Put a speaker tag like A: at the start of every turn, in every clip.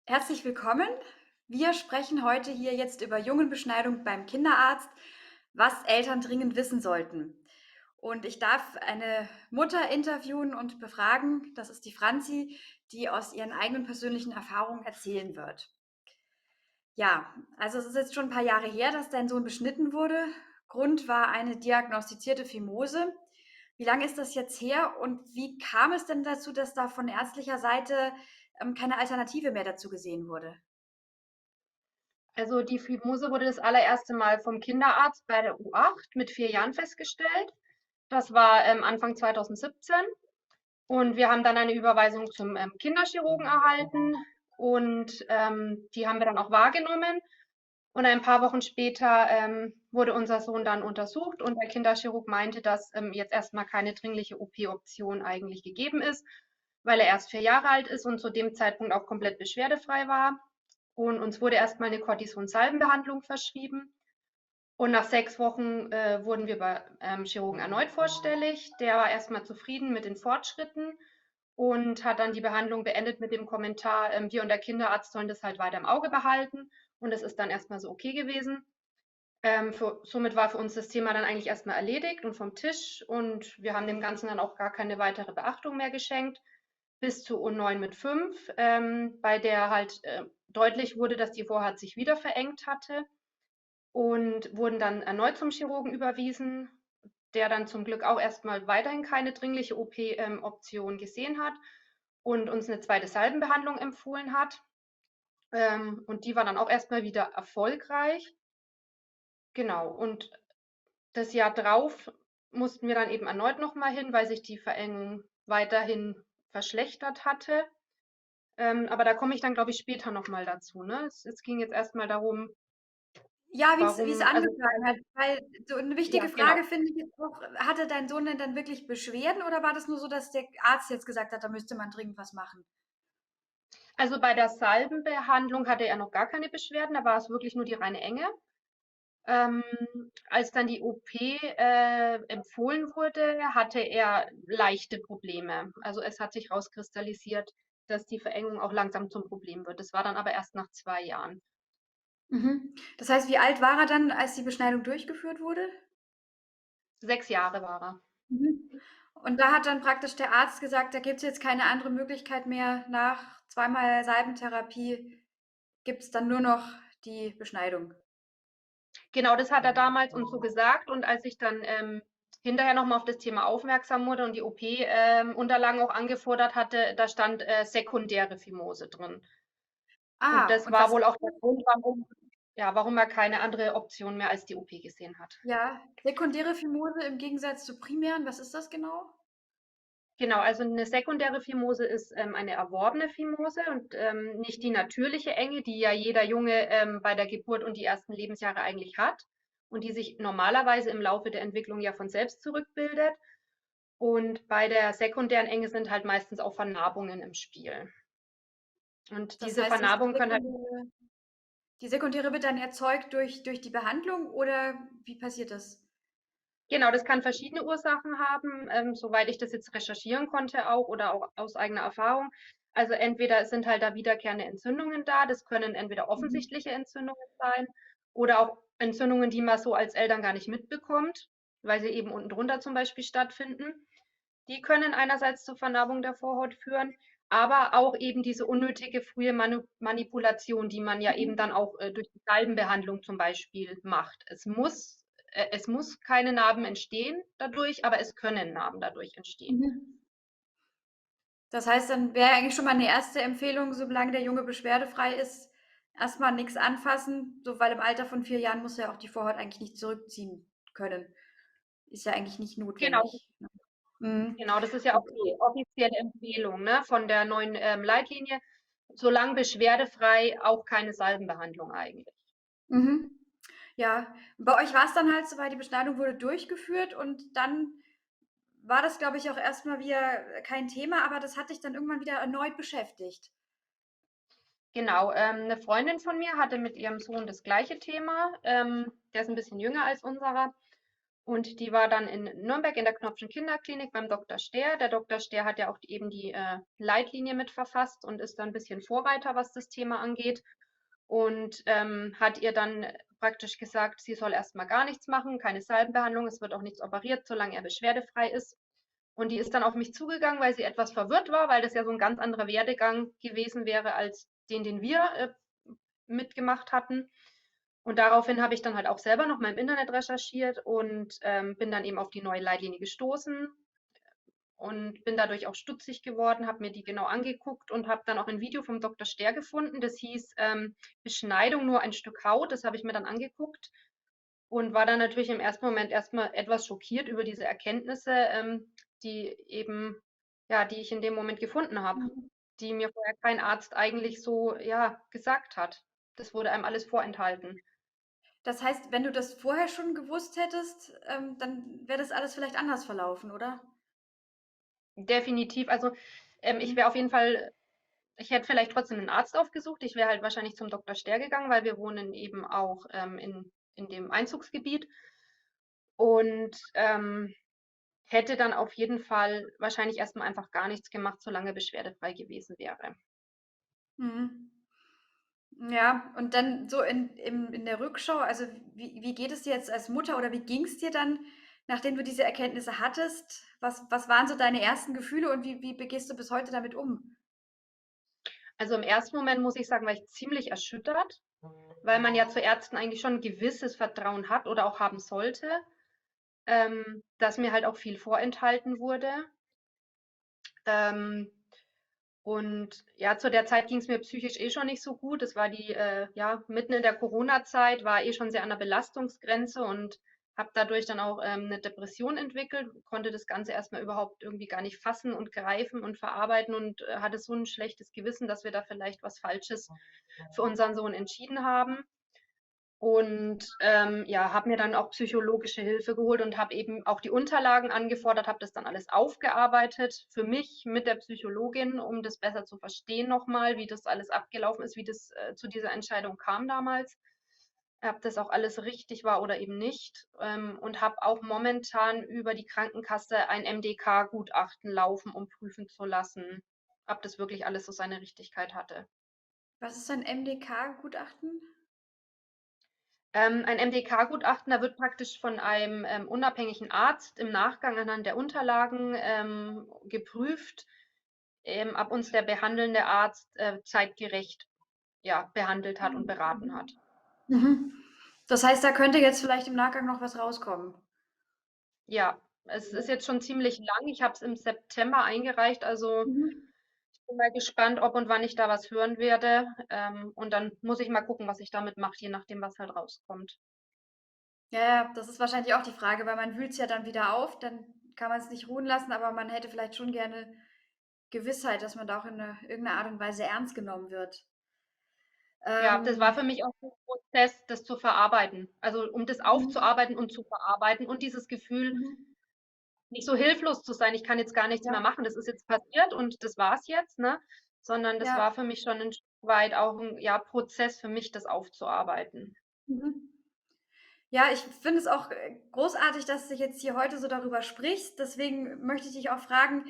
A: Herzlich willkommen. Wir sprechen heute hier jetzt über Jungenbeschneidung beim Kinderarzt, was Eltern dringend wissen sollten. Und ich darf eine Mutter interviewen und befragen. Das ist die Franzi, die aus ihren eigenen persönlichen Erfahrungen erzählen wird. Ja, also es ist jetzt schon ein paar Jahre her, dass dein Sohn beschnitten wurde. Grund war eine diagnostizierte Fimose. Wie lange ist das jetzt her und wie kam es denn dazu, dass da von ärztlicher Seite keine Alternative mehr dazu gesehen wurde?
B: Also die Fimose wurde das allererste Mal vom Kinderarzt bei der U8 mit 4 Jahren festgestellt. Das war Anfang 2017. Und wir haben dann eine Überweisung zum Kinderchirurgen erhalten und die haben wir dann auch wahrgenommen. Und ein paar Wochen später wurde unser Sohn dann untersucht und der Kinderchirurg meinte, dass jetzt erstmal keine dringliche OP-Option eigentlich gegeben ist, weil er erst 4 Jahre alt ist und zu dem Zeitpunkt auch komplett beschwerdefrei war. Und uns wurde erstmal eine Cortison-Salbenbehandlung verschrieben. Und nach 6 Wochen wurden wir bei Chirurgen erneut vorstellig. Der war erstmal zufrieden mit den Fortschritten und hat dann die Behandlung beendet mit dem Kommentar, wir und der Kinderarzt sollen das halt weiter im Auge behalten. Und es ist dann erstmal so okay gewesen. Somit war für uns das Thema dann eigentlich erstmal erledigt und vom Tisch. Und wir haben dem Ganzen dann auch gar keine weitere Beachtung mehr geschenkt. Bis zu U9 mit 5, bei der halt deutlich wurde, dass die Vorhaut sich wieder verengt hatte und wurden dann erneut zum Chirurgen überwiesen, der dann zum Glück auch erstmal weiterhin keine dringliche OP-Option gesehen hat und uns eine zweite Salbenbehandlung empfohlen hat. Und die war dann auch erstmal wieder erfolgreich. Genau. Und das Jahr drauf mussten wir dann eben erneut nochmal hin, weil sich die Verengung weiterhin verschlechtert hatte. Aber da komme ich dann, glaube ich, später nochmal dazu. Ne? Es ging jetzt erstmal darum,
A: Ja, wie's
B: warum, also
A: angefangen hat, weil so 'ne
B: ja,
A: wichtige
B: genau.
A: Frage finde ich jetzt auch, hatte dein Sohn denn dann wirklich Beschwerden oder war das nur so, dass der Arzt jetzt gesagt hat, da müsste man dringend was machen?
B: Also bei der Salbenbehandlung hatte er noch gar keine Beschwerden, da war es wirklich nur die reine Enge. Ähm, Als dann die OP empfohlen wurde, hatte er leichte Probleme. Also es hat sich rauskristallisiert, dass die Verengung auch langsam zum Problem wird. Das war dann aber erst nach 2 Jahren.
A: Mhm. Das heißt, wie alt war er dann, als die Beschneidung durchgeführt wurde?
B: 6 Jahre war er.
A: Mhm. Und da hat dann praktisch der Arzt gesagt, da gibt's jetzt keine andere Möglichkeit mehr. Nach zweimal Salbentherapie gibt's dann nur noch die Beschneidung.
B: Genau, das hat er damals uns so gesagt. Und als ich dann hinterher nochmal auf das Thema aufmerksam wurde und die OP-Unterlagen auch angefordert hatte, da stand sekundäre Fimose drin. Und
A: Ah,
B: das
A: und
B: war
A: was
B: wohl
A: ist
B: auch
A: das?
B: der Grund, warum er keine andere Option mehr als die OP gesehen hat.
A: Ja, sekundäre Fimose im Gegensatz zur primären, was ist das genau?
B: Genau, also eine sekundäre Fimose ist eine erworbene Fimose und nicht die natürliche Enge, die ja jeder Junge bei der Geburt und die ersten Lebensjahre eigentlich hat und die sich normalerweise im Laufe der Entwicklung ja von selbst zurückbildet. Und bei der sekundären Enge sind halt meistens auch Vernarbungen im Spiel. Und
A: Das
B: diese
A: heißt,
B: Vernarbungen können halt,
A: die sekundäre wird dann erzeugt durch die Behandlung oder wie passiert das?
B: genau, das kann verschiedene Ursachen haben, soweit ich das jetzt recherchieren konnte auch oder auch aus eigener Erfahrung. Also entweder sind halt da wiederkehrende Entzündungen da, das können entweder
A: Mhm.
B: offensichtliche Entzündungen sein oder auch Entzündungen, die man so als Eltern gar nicht mitbekommt, weil sie eben unten drunter zum Beispiel stattfinden. Die können einerseits zur Vernarbung der Vorhaut führen, aber auch eben diese unnötige frühe Manipulation, die man ja eben
A: Mhm.
B: dann auch durch die Salbenbehandlung zum Beispiel macht. Es muss keine Narben entstehen dadurch, aber es können Narben dadurch entstehen.
A: Mhm. Das heißt, dann wäre eigentlich schon mal eine erste Empfehlung, solange der Junge beschwerdefrei ist, erstmal nichts anfassen, so, weil im Alter von 4 Jahren muss er auch die Vorhaut eigentlich nicht zurückziehen können. Ist ja eigentlich nicht
B: Genau,
A: notwendig, ne? Mhm.
B: genau, das ist ja auch
A: Okay.
B: die offizielle Empfehlung, ne, von der neuen Leitlinie. Solange beschwerdefrei auch keine Salbenbehandlung eigentlich.
A: Mhm. Ja, bei euch war es dann halt so weit, die Beschneidung wurde durchgeführt und dann war das, glaube ich, auch erst mal wieder kein Thema, aber das hat dich dann irgendwann wieder erneut beschäftigt.
B: Genau, 'ne Freundin von mir hatte mit ihrem Sohn das gleiche Thema. Der ist ein bisschen jünger als unserer. Und die war dann in Nürnberg in der Knopfschen Kinderklinik beim Dr. Stehr. Der Dr. Stehr hat ja auch eben die Leitlinie mit verfasst und ist dann ein bisschen Vorreiter, was das Thema angeht. Und hat ihr dann praktisch gesagt, sie soll erstmal gar nichts machen, keine Salbenbehandlung, es wird auch nichts operiert, solange er beschwerdefrei ist. Und die ist dann auf mich zugegangen, weil sie etwas verwirrt war, weil das ja so ein ganz anderer Werdegang gewesen wäre als den wir mitgemacht hatten. Und daraufhin habe ich dann halt auch selber noch mal im Internet recherchiert und bin dann eben auf die neue Leitlinie gestoßen und bin dadurch auch stutzig geworden, habe mir die genau angeguckt und habe dann auch ein Video vom Dr. Stehr gefunden. Das hieß Beschneidung nur ein Stück Haut. Das habe ich mir dann angeguckt und war dann natürlich im ersten Moment erstmal etwas schockiert über diese Erkenntnisse, die eben, ja, die ich in dem Moment gefunden habe,
A: Mhm.
B: die mir vorher kein Arzt eigentlich so, ja, gesagt hat. Das wurde einem alles vorenthalten.
A: Das heißt, wenn du das vorher schon gewusst hättest, dann wäre das alles vielleicht anders verlaufen, oder?
B: Definitiv. Also, ich
A: Mhm.
B: wäre auf jeden Fall ich hätte vielleicht trotzdem einen Arzt aufgesucht. Ich wäre halt wahrscheinlich zum Dr. Stehr gegangen, weil wir wohnen eben auch, in dem Einzugsgebiet und, hätte dann auf jeden Fall wahrscheinlich erst mal einfach gar nichts gemacht, solange er beschwerdefrei gewesen wäre.
A: Mhm. Ja, und dann so in der Rückschau, also wie geht es dir jetzt als Mutter oder wie ging es dir dann, nachdem du diese Erkenntnisse hattest? Was waren so deine ersten Gefühle und wie gehst du bis heute damit um?
B: Also, im ersten Moment muss ich sagen, war ich ziemlich erschüttert, weil man ja zu Ärzten eigentlich schon 'n gewisses Vertrauen hat oder auch haben sollte, dass mir halt auch viel vorenthalten wurde. Ähm, Und ja, zu der Zeit ging es mir psychisch eh schon nicht so gut. Es war ja, mitten in der Corona-Zeit, war eh schon sehr an der Belastungsgrenze und habe dadurch dann auch 'ne Depression entwickelt, konnte das Ganze erstmal überhaupt irgendwie gar nicht fassen und greifen und verarbeiten und hatte so ein schlechtes Gewissen, dass wir da vielleicht was Falsches für unseren Sohn entschieden haben. Und ja, habe mir dann auch psychologische Hilfe geholt und habe eben auch die Unterlagen angefordert, habe das dann alles aufgearbeitet für mich mit der Psychologin, um das besser zu verstehen nochmal, wie das alles abgelaufen ist, wie das zu dieser Entscheidung kam damals. Ob das auch alles richtig war oder eben nicht. Und habe auch momentan über die Krankenkasse ein MDK-Gutachten laufen, um prüfen zu lassen, ob das wirklich alles so seine Richtigkeit hatte.
A: Was ist ein MDK-Gutachten?
B: Ein MDK-Gutachten, da wird praktisch von einem unabhängigen Arzt im Nachgang anhand der Unterlagen geprüft, ob uns der behandelnde Arzt zeitgerecht ja, behandelt hat und beraten hat.
A: Mhm. Das heißt, da könnte jetzt vielleicht im Nachgang noch was rauskommen.
B: Ja, es ist jetzt schon ziemlich lang. Ich habe es im September eingereicht, also
A: Mhm.
B: ich bin mal gespannt, ob und wann ich da was hören werde. Und dann muss ich mal gucken, was ich damit mache, je nachdem, was halt rauskommt.
A: Ja, ja, das ist wahrscheinlich auch die Frage, weil man wühlt es ja dann wieder auf, dann kann man es nicht ruhen lassen, aber man hätte vielleicht schon gerne Gewissheit, dass man da auch in 'ne irgend 'ner Art und Weise ernst genommen wird.
B: Ja, das war
A: Ähm,
B: für mich auch so 'n Prozess, das zu verarbeiten. Also, um das
A: mhm,
B: aufzuarbeiten und zu verarbeiten und dieses Gefühl,
A: mhm,
B: nicht so hilflos zu sein: „Ich kann jetzt gar nichts
A: ja,
B: mehr machen. Das ist jetzt passiert und das war's jetzt“, ne? Sondern das
A: ja,
B: war für mich schon 'n Stück weit auch 'n, ja, Prozess für mich, das aufzuarbeiten.
A: mhm. Ja, ich finde es auch, großartig, dass du jetzt hier heute so darüber sprichst. Deswegen möchte ich dich auch fragen,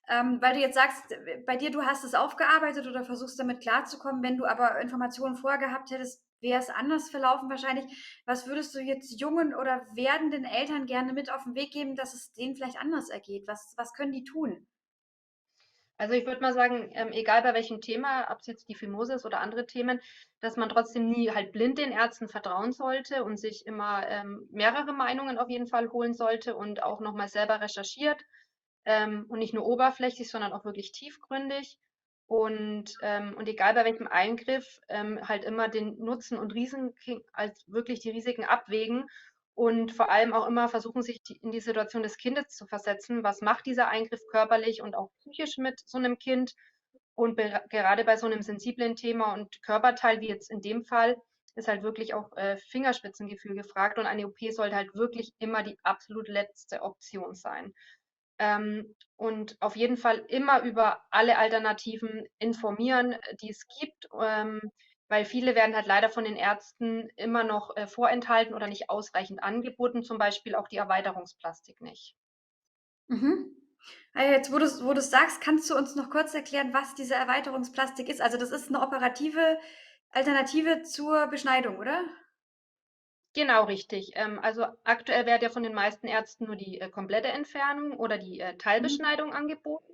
A: weil du jetzt sagst, bei dir, du hast es aufgearbeitet oder versuchst damit klarzukommen. Wenn du aber Informationen vorher gehabt hättest, wäre es anders verlaufen wahrscheinlich. Was würdest du jetzt jungen oder werdenden Eltern gerne mit auf den Weg geben, dass es denen vielleicht anders ergeht? Was können die tun?
B: Also, ich würde mal sagen, egal bei welchem Thema, ob's jetzt die Fimose ist oder andere Themen, dass man trotzdem nie halt blind den Ärzten vertrauen sollte und sich immer, mehrere Meinungen auf jeden Fall holen sollte und auch noch mal selber recherchiert, und nicht nur oberflächlich, sondern auch wirklich tiefgründig. Und egal bei welchem Eingriff, halt immer den Nutzen und Risiken als wirklich die Risiken abwägen und vor allem auch immer versuchen, sich in die Situation des Kindes zu versetzen. Was macht dieser Eingriff körperlich und auch psychisch mit so einem Kind? Und gerade bei so einem sensiblen Thema und Körperteil wie jetzt in dem Fall ist halt wirklich auch Fingerspitzengefühl gefragt und eine OP sollte halt wirklich immer die absolut letzte Option sein. Und auf jeden Fall immer über alle Alternativen informieren, die es gibt. weil viele werden halt leider von den Ärzten immer noch vorenthalten oder nicht ausreichend angeboten, zum Beispiel auch die Erweiterungsplastik nicht.
A: Mhm. Jetzt, wo du's sagst, kannst du uns noch kurz erklären, was diese Erweiterungsplastik ist? Also das ist eine operative Alternative zur Beschneidung, oder?
B: Genau, richtig. Also aktuell wird ja von den meisten Ärzten nur die komplette Entfernung oder die
A: Mhm.
B: Teilbeschneidung angeboten.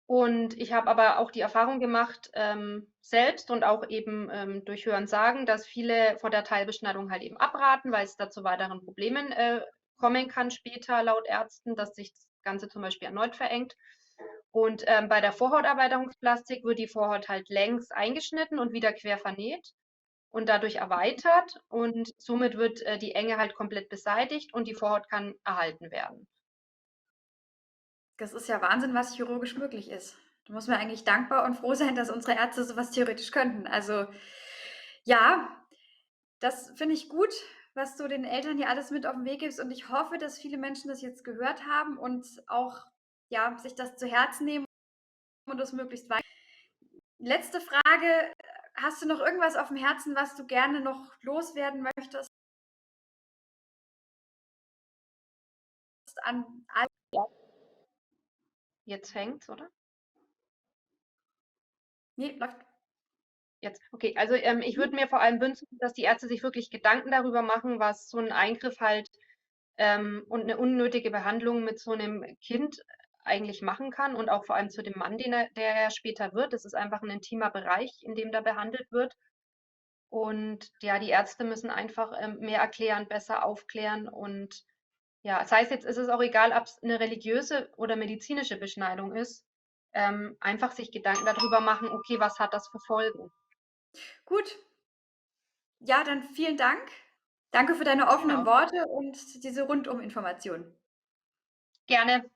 B: Und ich habe aber auch die Erfahrung gemacht, selbst und auch eben durch Hörensagen, dass viele vor der Teilbeschneidung halt eben abraten, weil es da zu weiteren Problemen kommen kann später laut Ärzten, dass sich das Ganze zum Beispiel erneut verengt. Und bei der Vorhauterweiterungsplastik wird die Vorhaut halt längs eingeschnitten und wieder quer vernäht und dadurch erweitert und somit wird die Enge halt komplett beseitigt und die Vorhaut kann erhalten werden.
A: Das ist ja Wahnsinn, was chirurgisch möglich ist. Da muss man eigentlich dankbar und froh sein, dass unsere Ärzte so was theoretisch könnten. Also, ja, das finde ich gut, was du den Eltern hier alles mit auf den Weg gibst und ich hoffe, dass viele Menschen das jetzt gehört haben und auch, ja, sich das zu Herzen nehmen und das möglichst weit. Letzte Frage: Hast du noch irgendwas auf dem Herzen, was du gerne noch loswerden möchtest an all
B: Ja. Jetzt hängt's, oder?
A: ne, läuft.
B: Jetzt, okay. Also ich würde mir vor allem wünschen, dass die Ärzte sich wirklich Gedanken darüber machen, was so ein Eingriff halt und eine unnötige Behandlung mit so einem Kind eigentlich machen kann und auch vor allem zu dem Mann, der er später wird. Das ist einfach ein intimer Bereich, in dem da behandelt wird. Und ja, die Ärzte müssen einfach mehr erklären, besser aufklären und ja, das heißt, jetzt ist es auch egal, ob es eine religiöse oder medizinische Beschneidung ist, einfach sich Gedanken darüber machen, okay, was hat das für Folgen?
A: Gut, ja, dann vielen Dank. Danke für deine offenen
B: Genau.
A: Worte und diese Rundum-Information.
B: Gerne.